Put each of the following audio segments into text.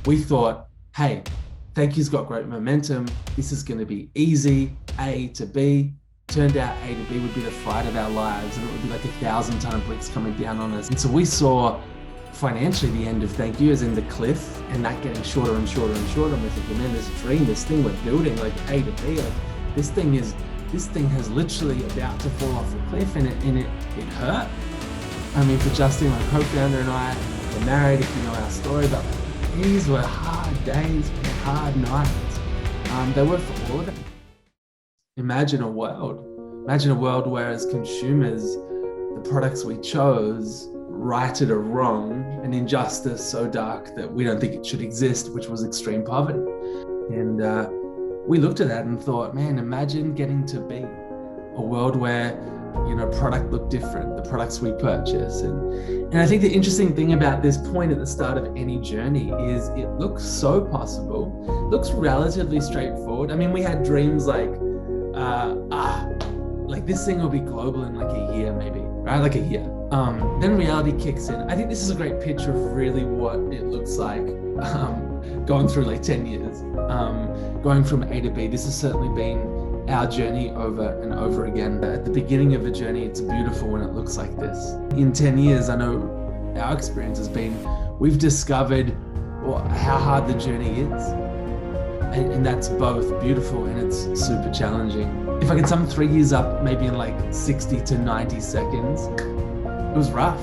We thought, hey, Thankyou's got great momentum. This is going to be easy, A to B. Turned out A to B would be the fight of our lives, and it would be like 1,000-ton of bricks coming down on us. And so we saw financially the end of Thankyou as in the cliff, and that getting shorter and shorter and shorter. And we're thinking, man, this dream, this thing we're building, like A to B, like this thing has literally about to fall off the cliff, and it hurt. I mean, for Justin, my co-founder, and I, we're married, if you know our story, but these were hard days, hard nights. They were for all of them. Imagine a world where as consumers, the products we chose righted a wrong, an injustice so dark that we don't think it should exist, which was extreme poverty. And we looked at that and thought, man, imagine getting to be a world where, product looked different, the products we purchase. And I think the interesting thing about this point at the start of any journey is it looks so possible, looks relatively straightforward. I mean, we had dreams like this thing will be global in like a year, maybe, right? Like a year. Then reality kicks in. I think this is a great picture of really what it looks like going through like 10 years, going from A to B. This has certainly been our journey over and over again. At the beginning of a journey, it's beautiful when it looks like this. In 10 years, I know our experience has been, we've discovered how hard the journey is. And that's both beautiful and it's super challenging. If I could sum 3 years up, maybe in like 60 to 90 seconds, it was rough.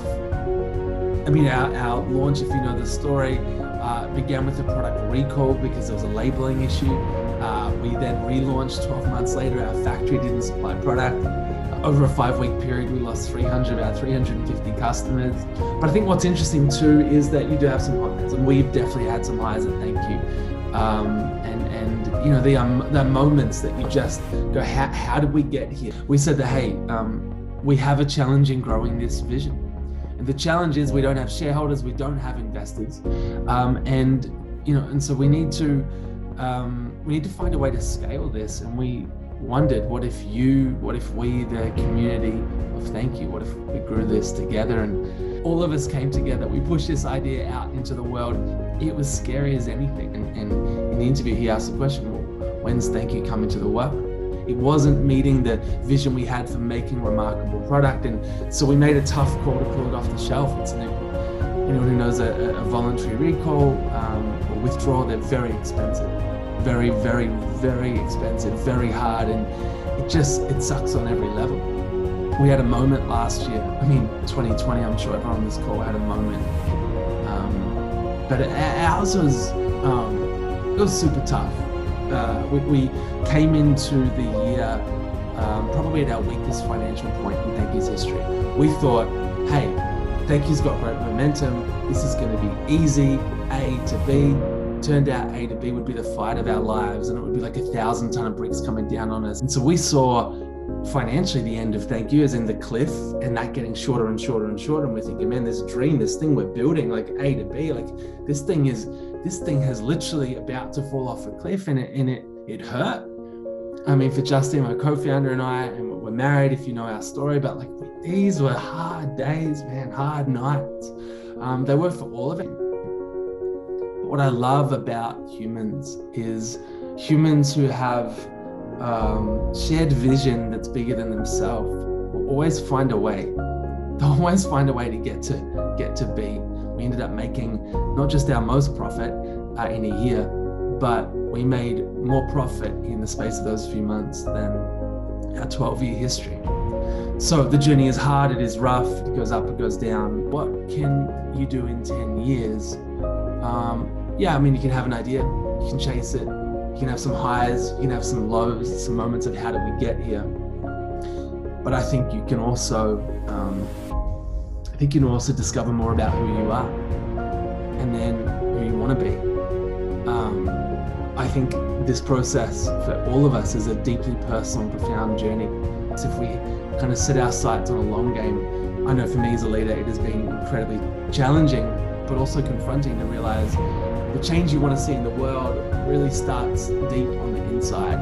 I mean, our launch, if you know the story, began with a product recall because there was a labeling issue. We then relaunched 12 months later. Our factory didn't supply product. Over a 5-week period, we lost about 350 customers. But I think what's interesting too is that you do have some highs, and we've definitely had some highs at Thankyou. The moments that you just go, how did we get here? We said that, hey, we have a challenge in growing this vision. And the challenge is we don't have shareholders, we don't have investors. And so we need to find a way to scale this. And we wondered, what if we, the community of Thankyou, what if we grew this together? And all of us came together. We pushed this idea out into the world. It was scary as anything. And in the interview, he asked the question, well, when's Thankyou coming to the world? It wasn't meeting the vision we had for making remarkable product. And so we made a tough call to pull it off the shelf. It's anyone who knows a voluntary recall or withdrawal, they're very expensive. Very, very, very expensive, very hard. And it sucks on every level. We had a moment last year. I mean, 2020, I'm sure everyone on this call had a moment. But ours was super tough. We came into the year probably at our weakest financial point in Thankyou's history. We thought, hey, Thankyou's got great momentum. This is going to be easy, A to B. Turned out A to B would be the fight of our lives, and it would be like 1,000-ton of bricks coming down on us. And so we saw financially the end of Thankyou as in the cliff, and that getting shorter and shorter and shorter. And we're thinking, man, this dream, this thing we're building, like A to B, like this thing has literally about to fall off a cliff, and it hurt. I mean, for Justin, my co-founder, and I, and we're married, if you know our story, but like these were hard days, man, hard nights. They were for all of it. What I love about humans is humans who have shared vision that's bigger than themselves will always find a way. They'll always find a way to get to B. We ended up making not just our most profit in a year, but we made more profit in the space of those few months than our 12-year history. So the journey is hard, it is rough, it goes up, it goes down. What can you do in 10 years? You can have an idea, you can chase it, you can have some highs, you can have some lows, some moments of how did we get here. But I think you can also, discover more about who you are and then who you want to be. I think this process for all of us is a deeply personal and profound journey. So if we kind of set our sights on a long game, I know for me as a leader, it has been incredibly challenging, but also confronting to realize the change you want to see in the world really starts deep on the inside.